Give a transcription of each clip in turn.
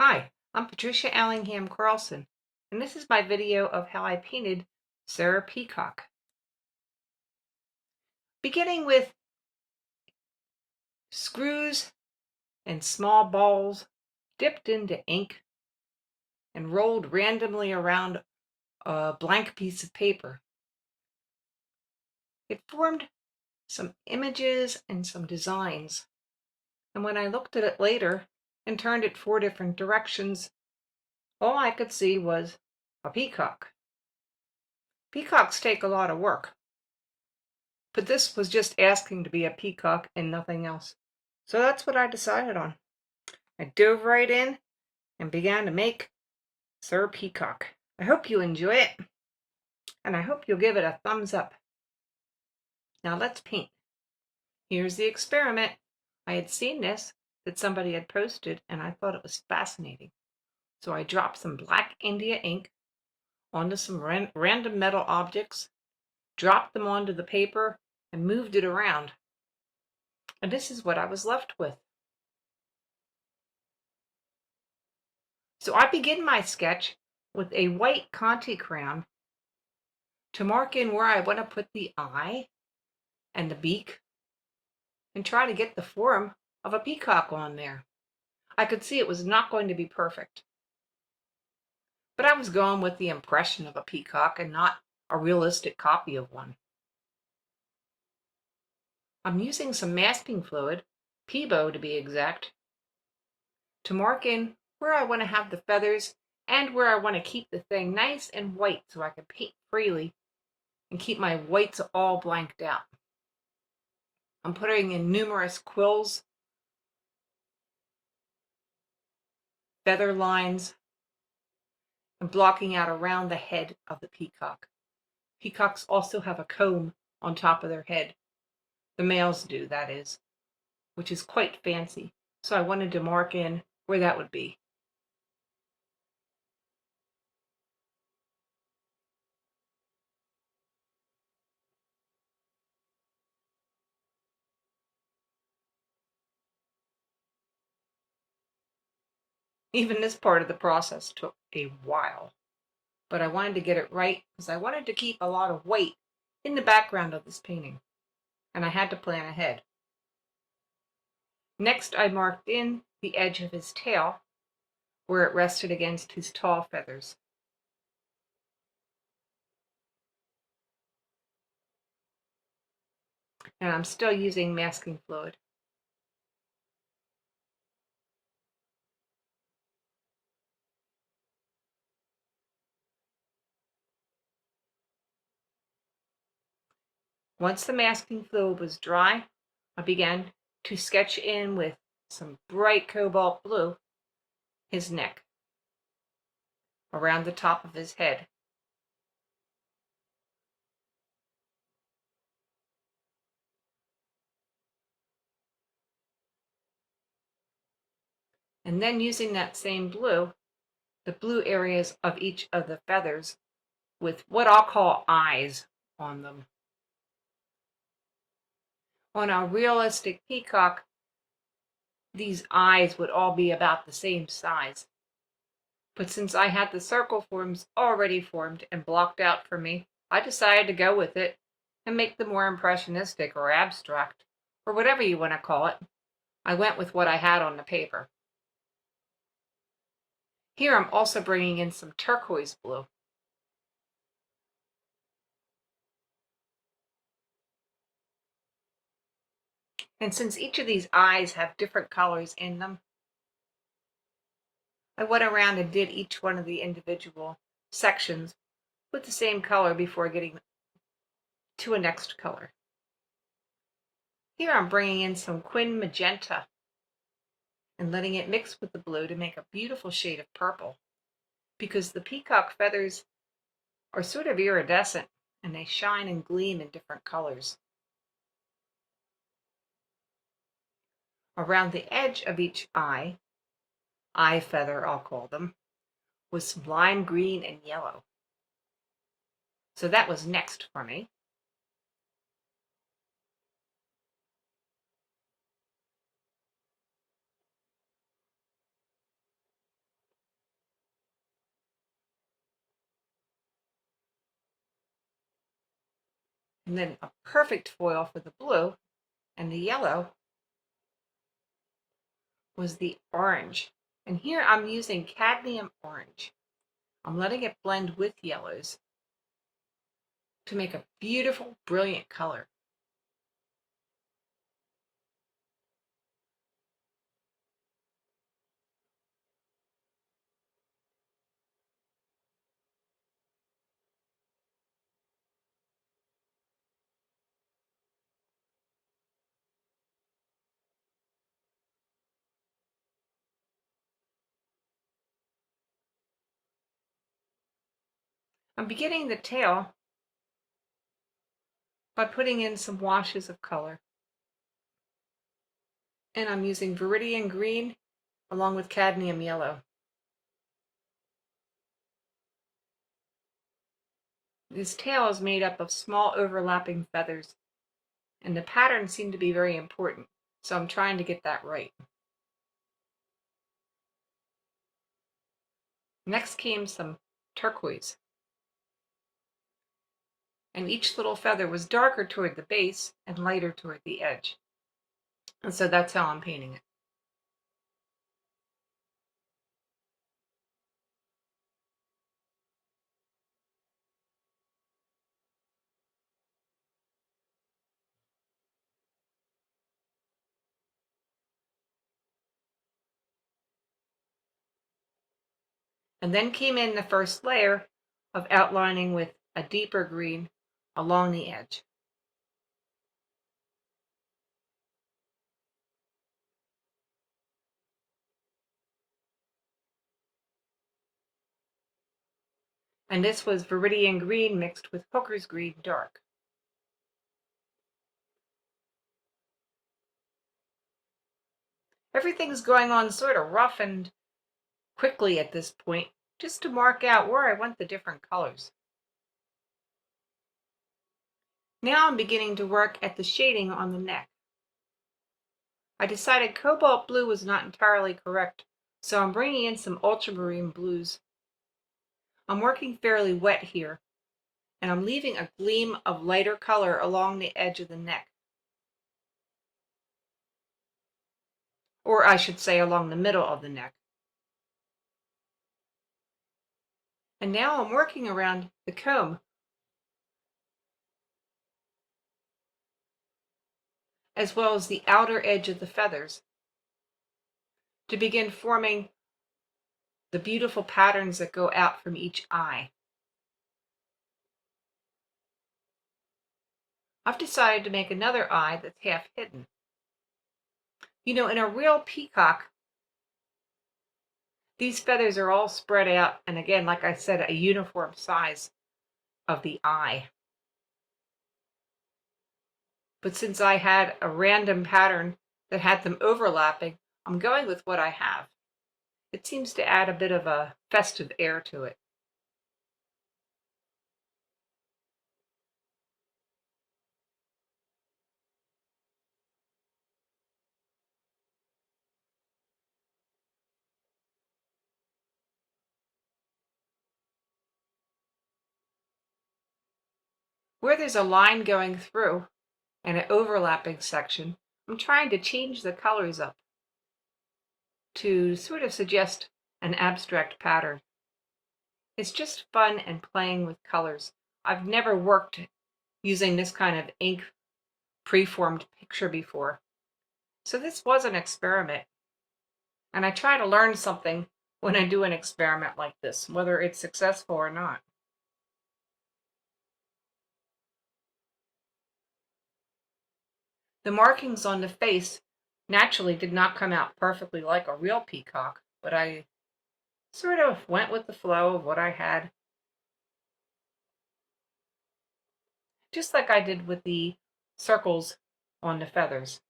Hi, I'm Patricia Allingham Carlson, and this is my video of how I painted Sarah Peacock. Beginning with screws and small balls dipped into ink and rolled randomly around a blank piece of paper. It formed some images and some designs, and when I looked at it later and turned it 4 different directions, all I could see was a peacock. Peacocks take a lot of work. But this was just asking to be a peacock and nothing else. So that's what I decided on. I dove right in and began to make Sir Peacock. I hope you enjoy it, and I hope you'll give it a thumbs up. Now let's paint. Here's the experiment. I had seen this that somebody had posted, and I thought it was fascinating. So I dropped some black India ink onto some random metal objects, dropped them onto the paper, and moved it around. And this is what I was left with. So I begin my sketch with a white Conti crayon to mark in where I want to put the eye and the beak and try to get the form of a peacock on there. I could see it was not going to be perfect, but I was going with the impression of a peacock and not a realistic copy of one. I'm using some masking fluid, Peebo to be exact, to mark in where I want to have the feathers and where I want to keep the thing nice and white so I can paint freely and keep my whites all blanked out. I'm putting in numerous quills, feather lines, and blocking out around the head of the peacock. Peacocks also have a comb on top of their head. The males do, that is, which is quite fancy. So I wanted to mark in where that would be. Even this part of the process took a while, but I wanted to get it right because I wanted to keep a lot of weight in the background of this painting, and I had to plan ahead. Next, I marked in the edge of his tail where it rested against his tall feathers. And I'm still using masking fluid. Once the masking fluid was dry, I began to sketch in with some bright cobalt blue his neck around the top of his head. And then using that same blue, the blue areas of each of the feathers with what I'll call eyes on them. On a realistic peacock, these eyes would all be about the same size. But since I had the circle forms already formed and blocked out for me, I decided to go with it and make them more impressionistic or abstract, or whatever you want to call it. I went with what I had on the paper. Here I'm also bringing in some turquoise blue. And since each of these eyes have different colors in them, I went around and did each one of the individual sections with the same color before getting to a next color. Here I'm bringing in some quin magenta and letting it mix with the blue to make a beautiful shade of purple, because the peacock feathers are sort of iridescent and they shine and gleam in different colors. Around the edge of each eye feather I'll call them, was some lime green and yellow. So that was next for me. And then a perfect foil for the blue and the yellow was the orange. And here I'm using cadmium orange. I'm letting it blend with yellows to make a beautiful, brilliant color. I'm beginning the tail by putting in some washes of color. And I'm using Viridian green along with cadmium yellow. This tail is made up of small overlapping feathers, and the patterns seem to be very important, so I'm trying to get that right. Next came some turquoise, and each little feather was darker toward the base and lighter toward the edge. And so that's how I'm painting it. And then came in the first layer of outlining with a deeper green along the edge. And this was Viridian green mixed with Hooker's green dark. Everything's going on sort of rough and quickly at this point, just to mark out where I want the different colors. Now I'm beginning to work at the shading on the neck. I decided cobalt blue was not entirely correct, so I'm bringing in some ultramarine blues. I'm working fairly wet here, and I'm leaving a gleam of lighter color along the edge of the neck. Or I should say along the middle of the neck. And now I'm working around the comb, as well as the outer edge of the feathers, to begin forming the beautiful patterns that go out from each eye. I've decided to make another eye that's half hidden. You know, in a real peacock, these feathers are all spread out, and again, like I said, a uniform size of the eye. But since I had a random pattern that had them overlapping, I'm going with what I have. It seems to add a bit of a festive air to it. Where there's a line going through and an overlapping section, I'm trying to change the colors up to sort of suggest an abstract pattern. It's just fun and playing with colors. I've never worked using this kind of ink preformed picture before. So this was an experiment. And I try to learn something when I do an experiment like this, whether it's successful or not. The markings on the face naturally did not come out perfectly like a real peacock, but I sort of went with the flow of what I had. Just like I did with the circles on the feathers.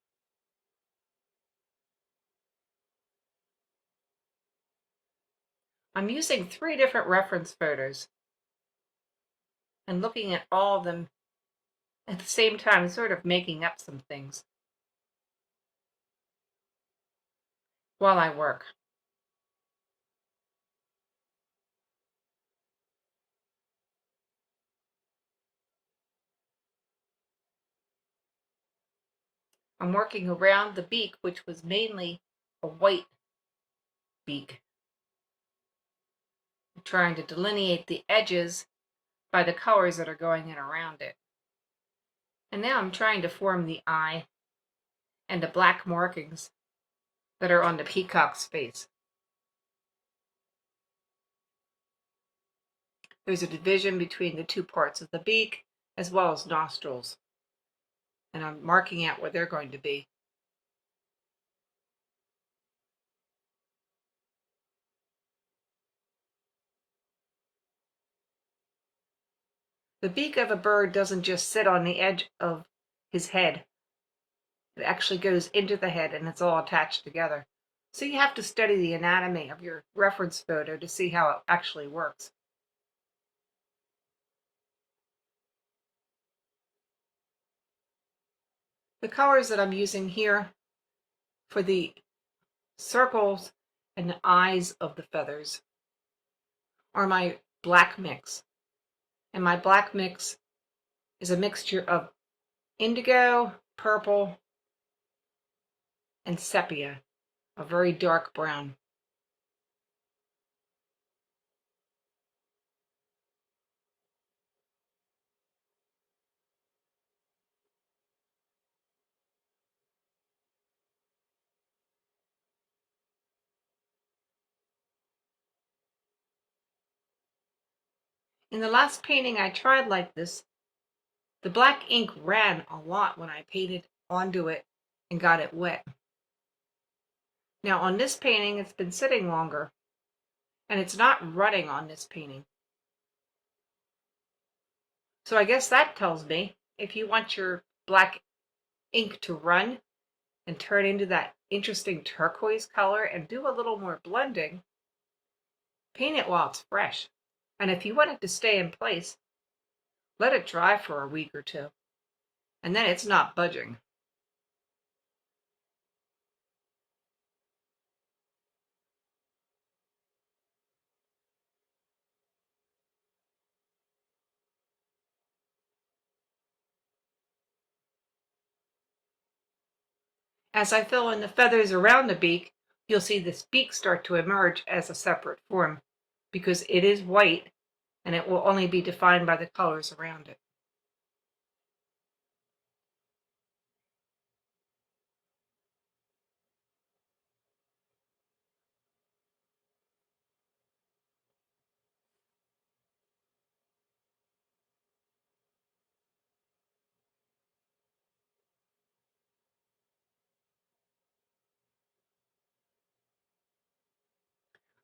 I'm using 3 different reference photos and looking at all of them at the same time, sort of making up some things while I work. I'm working around the beak, which was mainly a white beak. I'm trying to delineate the edges by the colors that are going in around it. And now I'm trying to form the eye and the black markings that are on the peacock's face. There's a division between the two parts of the beak as well as nostrils. And I'm marking out where they're going to be. The beak of a bird doesn't just sit on the edge of his head. It actually goes into the head and it's all attached together. So you have to study the anatomy of your reference photo to see how it actually works. The colors that I'm using here for the circles and the eyes of the feathers are my black mix. And my black mix is a mixture of indigo, purple, and sepia, a very dark brown. In the last painting I tried like this, the black ink ran a lot when I painted onto it and got it wet. Now on this painting it's been sitting longer and it's not running on this painting. So I guess that tells me if you want your black ink to run and turn into that interesting turquoise color and do a little more blending, paint it while it's fresh. And if you want it to stay in place, let it dry for a week or two, and then it's not budging. As I fill in the feathers around the beak, you'll see this beak start to emerge as a separate form because it is white and it will only be defined by the colors around it.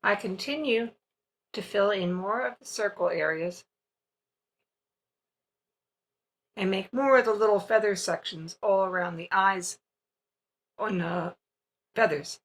I continue to fill in more of the circle areas and make more of the little feather sections all around the eyes on the feathers.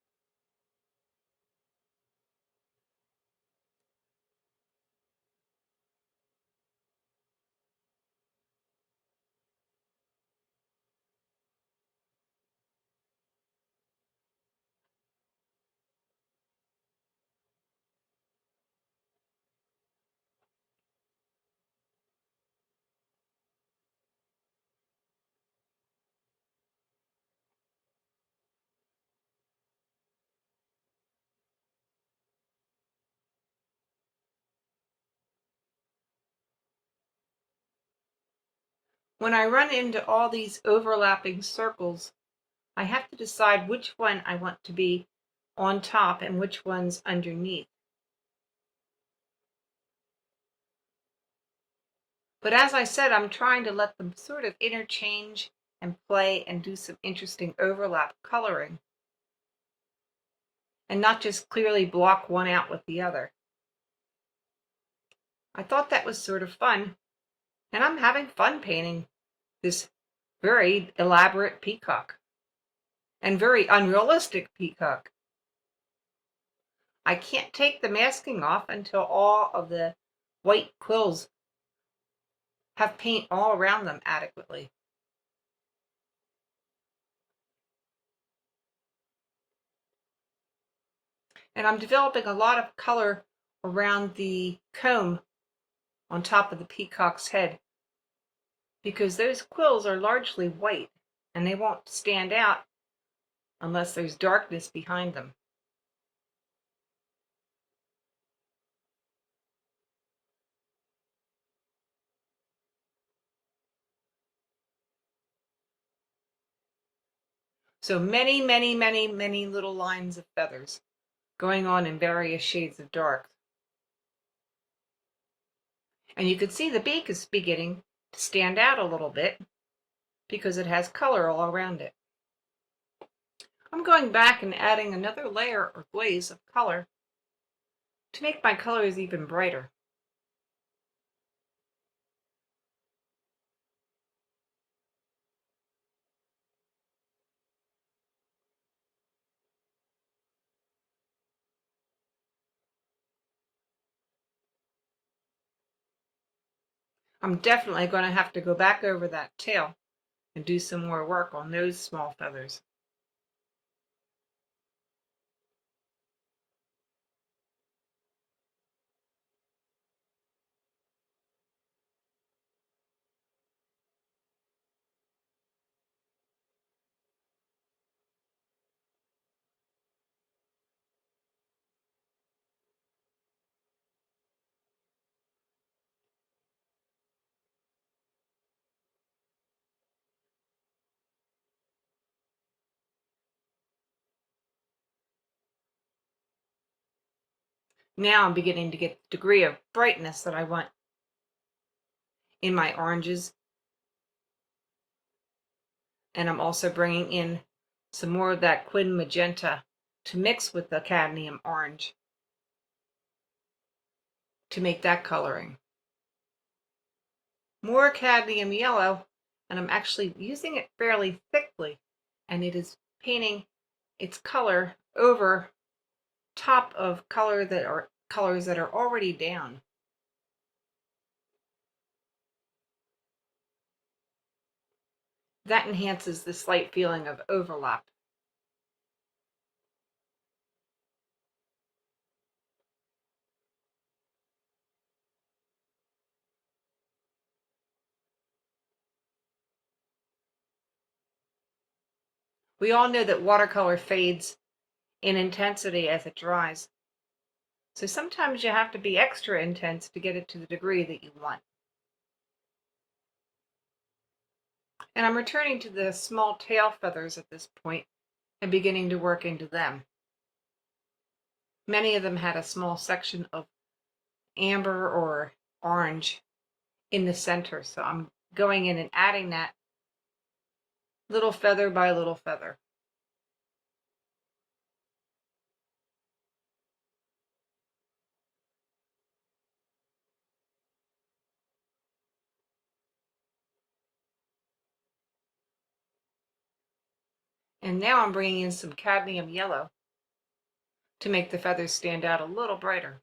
When I run into all these overlapping circles, I have to decide which one I want to be on top and which one's underneath. But as I said, I'm trying to let them sort of interchange and play and do some interesting overlap coloring and not just clearly block one out with the other. I thought that was sort of fun, and I'm having fun painting this very elaborate peacock and very unrealistic peacock. I can't take the masking off until all of the white quills have paint all around them adequately. And I'm developing a lot of color around the comb on top of the peacock's head because those quills are largely white and they won't stand out unless there's darkness behind them. So many, many, many, many little lines of feathers going on in various shades of dark. And you can see the beak is beginning to stand out a little bit because it has color all around it. I'm going back and adding another layer or glaze of color to make my colors even brighter. I'm definitely going to have to go back over that tail and do some more work on those small feathers. Now I'm beginning to get the degree of brightness that I want in my oranges. And I'm also bringing in some more of that quin magenta to mix with the cadmium orange to make that coloring. More cadmium yellow, and I'm actually using it fairly thickly, and it is painting its color over top of colors that are already down. That enhances the slight feeling of overlap. We all know that watercolor fades in intensity as it dries. So sometimes you have to be extra intense to get it to the degree that you want. And I'm returning to the small tail feathers at this point and beginning to work into them. Many of them had a small section of amber or orange in the center, so I'm going in and adding that little feather by little feather. And now I'm bringing in some cadmium yellow to make the feathers stand out a little brighter.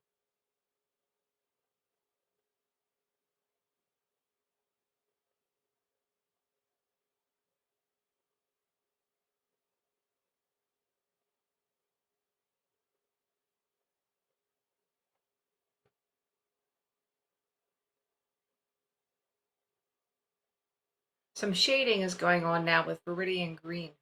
Some shading is going on now with Viridian Green.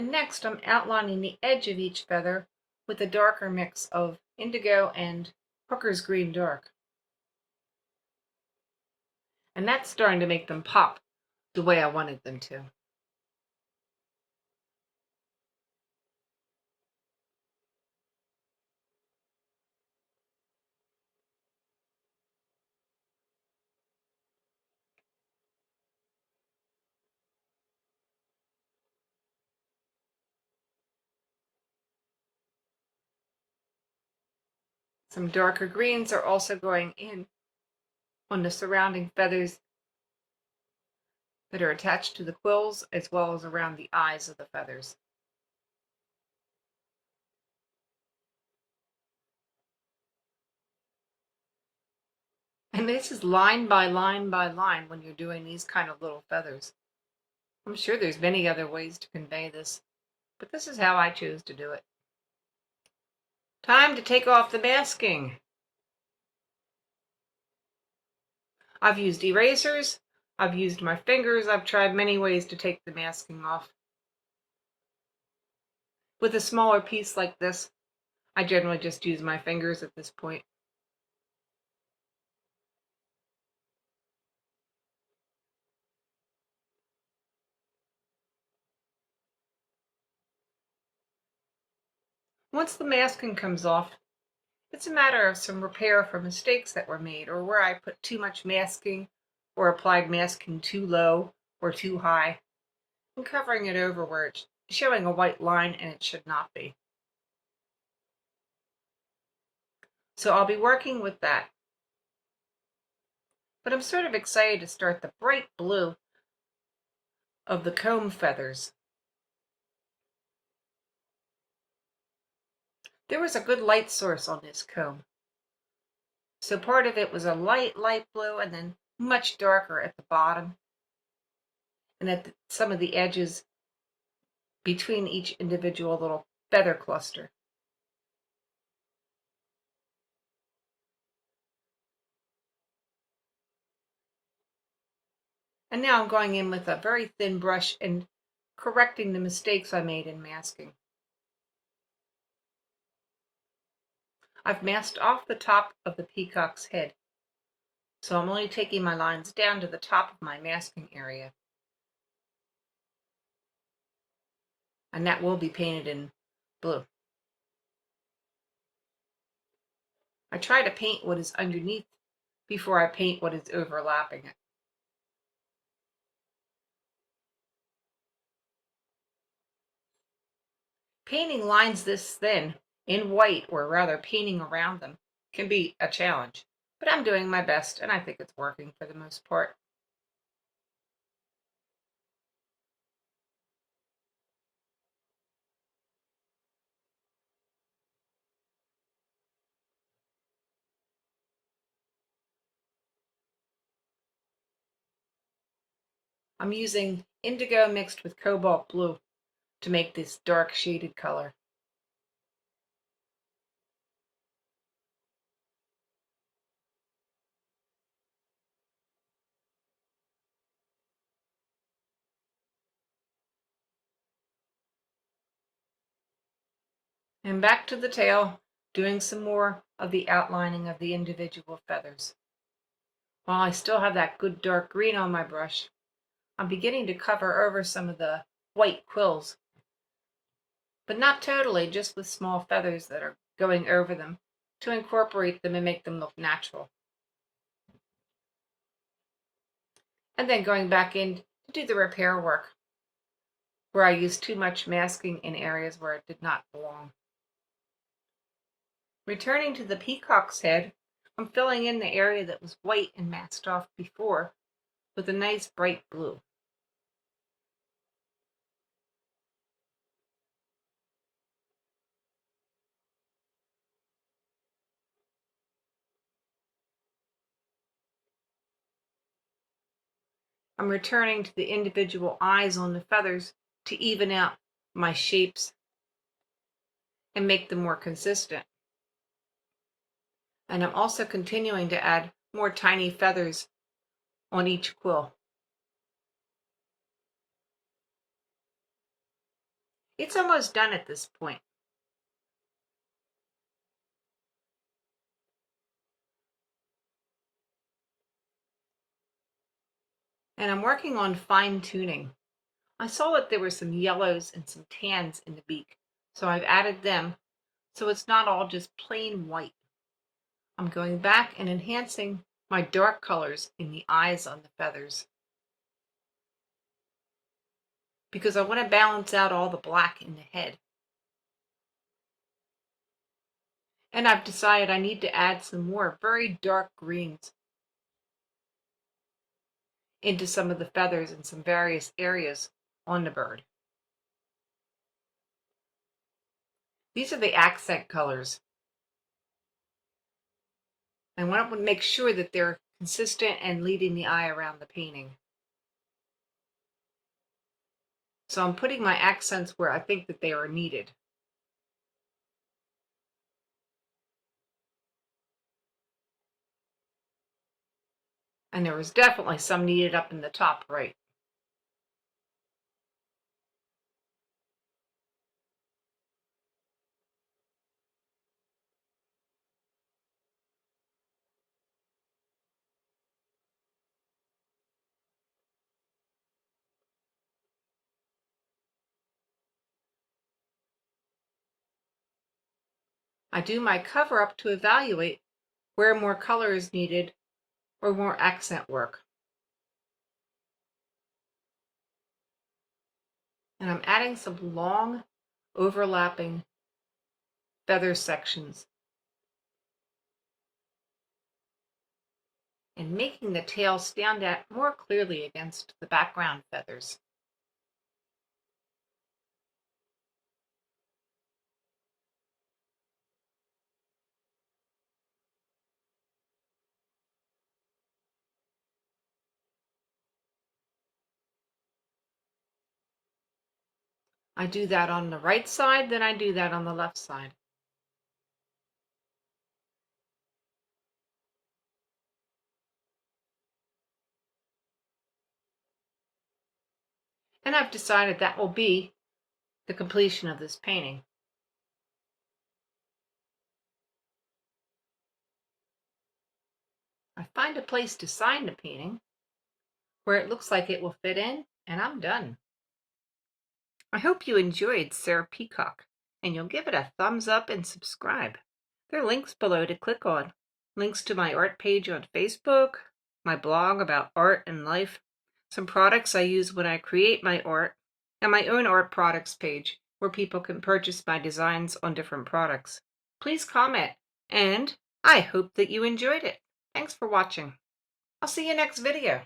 And next I'm outlining the edge of each feather with a darker mix of indigo and Hooker's Green Dark. And that's starting to make them pop the way I wanted them to. Some darker greens are also going in on the surrounding feathers that are attached to the quills, as well as around the eyes of the feathers. And this is line by line by line when you're doing these kind of little feathers. I'm sure there's many other ways to convey this, but this is how I choose to do it. Time to take off the masking. I've used erasers, I've used my fingers, I've tried many ways to take the masking off. With a smaller piece like this, I generally just use my fingers at this point. Once the masking comes off, it's a matter of some repair for mistakes that were made, or where I put too much masking or applied masking too low or too high, and covering it over where it's showing a white line and it should not be. So I'll be working with that. But I'm sort of excited to start the bright blue of the comb feathers. There was a good light source on this comb. So part of it was a light blue and then much darker at the bottom and at some of the edges between each individual little feather cluster. And now I'm going in with a very thin brush and correcting the mistakes I made in masking. I've masked off the top of the peacock's head, so I'm only taking my lines down to the top of my masking area. And that will be painted in blue. I try to paint what is underneath before I paint what is overlapping it. Painting lines this thin in white, or rather painting around them, can be a challenge, but I'm doing my best and I think it's working for the most part. I'm using indigo mixed with cobalt blue to make this dark shaded color. And back to the tail, doing some more of the outlining of the individual feathers. While I still have that good dark green on my brush, I'm beginning to cover over some of the white quills, but not totally, just with small feathers that are going over them to incorporate them and make them look natural. And then going back in to do the repair work where I used too much masking in areas where it did not belong. Returning to the peacock's head, I'm filling in the area that was white and masked off before with a nice bright blue. I'm returning to the individual eyes on the feathers to even out my shapes and make them more consistent. And I'm also continuing to add more tiny feathers on each quill. It's almost done at this point. And I'm working on fine tuning. I saw that there were some yellows and some tans in the beak, so I've added them so it's not all just plain white. I'm going back and enhancing my dark colors in the eyes on the feathers because I want to balance out all the black in the head. And I've decided I need to add some more very dark greens into some of the feathers in some various areas on the bird. These are the accent colors. I want to make sure that they're consistent and leading the eye around the painting. So I'm putting my accents where I think that they are needed. And there was definitely some needed up in the top right. I do my cover up to evaluate where more color is needed or more accent work. And I'm adding some long overlapping feather sections and making the tail stand out more clearly against the background feathers. I do that on the right side, then I do that on the left side. And I've decided that will be the completion of this painting. I find a place to sign the painting where it looks like it will fit in, and I'm done. I hope you enjoyed Sarah Peacock, and you'll give it a thumbs up and subscribe. There are links below to click on. Links to my art page on Facebook, my blog about art and life, some products I use when I create my art, and my own art products page where people can purchase my designs on different products. Please comment, and I hope that you enjoyed it. Thanks for watching. I'll see you next video.